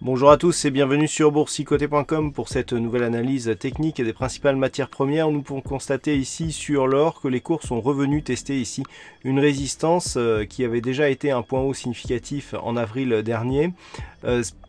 Bonjour à tous et bienvenue sur boursicoté.com pour cette nouvelle analyse technique des principales matières premières. Nous pouvons constater ici sur l'or que les cours sont revenus tester ici une résistance qui avait déjà été un point haut significatif en avril dernier.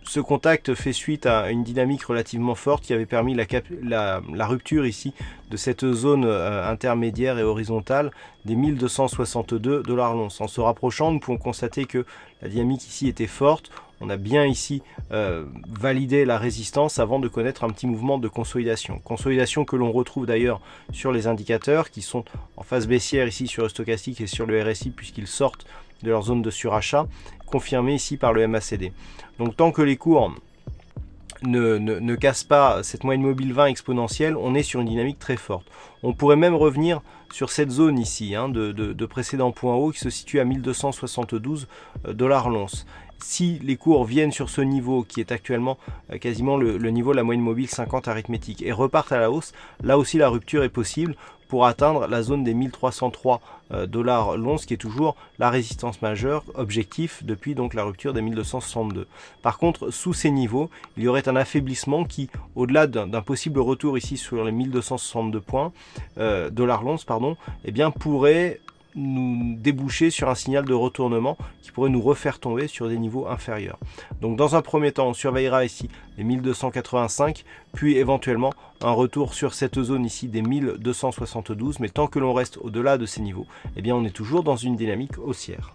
Ce contact fait suite à une dynamique relativement forte qui avait permis la rupture ici de cette zone intermédiaire et horizontale des 1262 $ l'once. En se rapprochant, nous pouvons constater que la dynamique ici était forte. On a bien ici validé la résistance avant de connaître un petit mouvement de consolidation. Consolidation que l'on retrouve d'ailleurs sur les indicateurs qui sont en phase baissière ici sur le stochastique et sur le RSI puisqu'ils sortent de leur zone de surachat, confirmé ici par le MACD. Donc tant que les cours ne cassent pas cette moyenne mobile 20 exponentielle, on est sur une dynamique très forte. On pourrait même revenir sur cette zone ici de précédent point haut qui se situe à 1272 $ l'once. Si les cours viennent sur ce niveau qui est actuellement quasiment le niveau de la moyenne mobile 50 arithmétique et repartent à la hausse, là aussi la rupture est possible pour atteindre la zone des 1303 $ l'once qui est toujours la résistance majeure, objectif depuis donc la rupture des 1262. Par contre, sous ces niveaux, il y aurait un affaiblissement qui, au-delà d'un possible retour ici sur les 1262 points, $ l'once, eh bien pourrait nous déboucher sur un signal de retournement qui pourrait nous refaire tomber sur des niveaux inférieurs. Donc dans un premier temps, on surveillera ici les 1285, puis éventuellement un retour sur cette zone ici des 1272, mais tant que l'on reste au-delà de ces niveaux, eh bien on est toujours dans une dynamique haussière.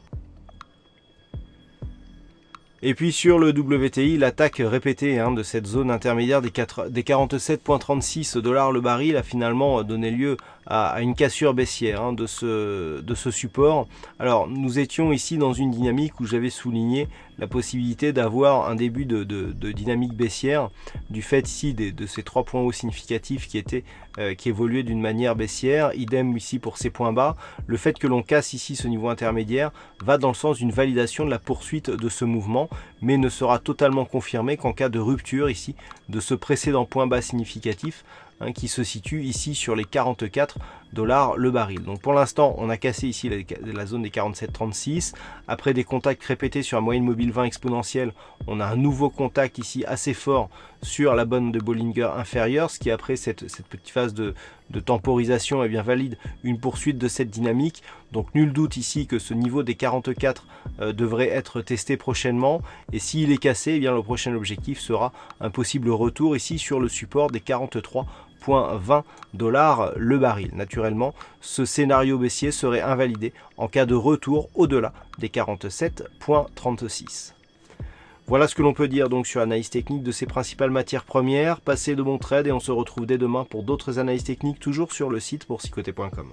Et puis sur le WTI, l'attaque répétée de cette zone intermédiaire des 47,36 $ le baril a finalement donné lieu à une cassure baissière de ce support. Alors nous étions ici dans une dynamique où j'avais souligné la possibilité d'avoir un début de dynamique baissière du fait ici de ces trois points hauts significatifs qui évoluaient d'une manière baissière. Idem ici pour ces points bas. Le fait que l'on casse ici ce niveau intermédiaire va dans le sens d'une validation de la poursuite de ce mouvement, mais ne sera totalement confirmé qu'en cas de rupture ici de ce précédent point bas significatif qui se situe ici sur les 44 $ le baril. Donc pour l'instant, on a cassé ici la zone des 47,36. Après des contacts répétés sur la moyenne mobile 20 exponentielle, on a un nouveau contact ici assez fort sur la bande de Bollinger inférieure, ce qui après cette petite phase de temporisation valide une poursuite de cette dynamique. Donc nul doute ici que ce niveau des 44 devrait être testé prochainement, et s'il est cassé, le prochain objectif sera un possible retour ici sur le support des 43,20 $ le baril. Naturellement, ce scénario baissier serait invalidé en cas de retour au-delà des 47,36. Voilà ce que l'on peut dire donc sur l'analyse technique de ces principales matières premières. Passez de bons trades et on se retrouve dès demain pour d'autres analyses techniques, toujours sur le site boursicoté.com.